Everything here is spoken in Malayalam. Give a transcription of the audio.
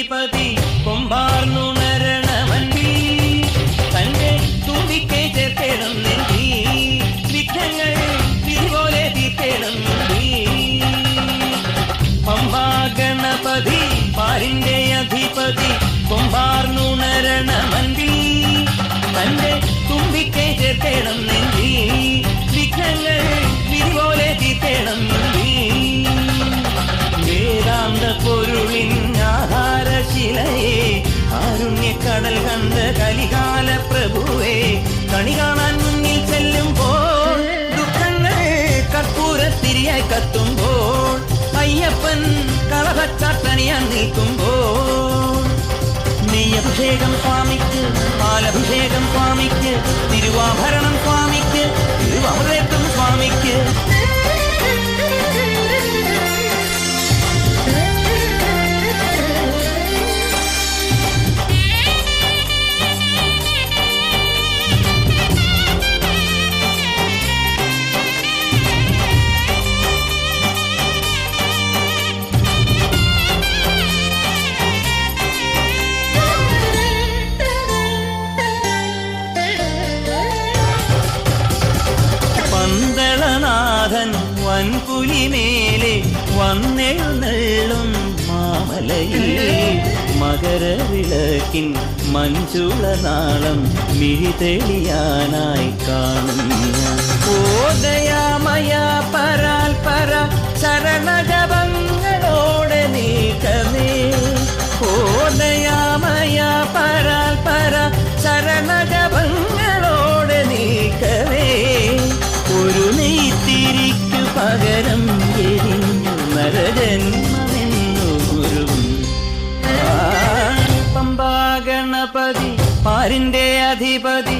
അധിപതി കൊമ്പാർന്നുണരണമന്തി തന്റെ തുമ്പിക്കെ ചേർക്കണം നെന്തി വിഘ്നങ്ങൾ വിധി പോലെ തീർക്കണം നെന്തി പമ്പാ ഗണപതി പാരിന്റെ അധിപതി കൊമ്പാർന്നുണരണമന്തി തന്റെ തുമ്പിക്കെ ചേർക്കണം നെന്തി വിഘ്നങ്ങൾ വിധി പോലെ തീർക്കണം നെന്തി വേദാന്ത പൊരുളിൻ ആഹാരശിലയെ കാരുണ്യക്കടൽ കണ്ട കലികാല പ്രഭുവേ കണി കാണാൻ മുന്നിൽ ചെല്ലുമ്പോൾ ദുഃഖങ്ങൾ കർപ്പൂരത്തിരിയായി കത്തുമ്പോൾ അയ്യപ്പൻ കളഭച്ചാട്ടണിയാൻ നിൽക്കുമ്പോൾ നെയ്യഭിഷേകം സ്വാമിക്ക് പാലഭിഷേകം സ്വാമിക്ക് തിരുവാഭരണം സ്വാമിക്ക് തിരുവമൃതത്വം സ്വാമിക്ക് പന്തളനാഥൻ വൻപുലിമേലെ വന്നെഴുന്നള്ളും മാമലയിൽ മകരവിളക്കിൻ മഞ്ചുളനാളം മിഴിതെളിയാനായി കാണുന്ന ഓദയാമയ പരാൽ പര ശരണജപങ്ങളോടെ നീക്കമേ ഓദയാമയ പരാൽ പര ശരണജപങ്ങളോടെ നീക്കമേ ഒരു നെയ്ത്തിരിക്കു പകരം എരിഞ്ഞു നരജന്മമെന്നൂരും പമ്പാ ഗണപതി പാരിന്റെ അധിപതി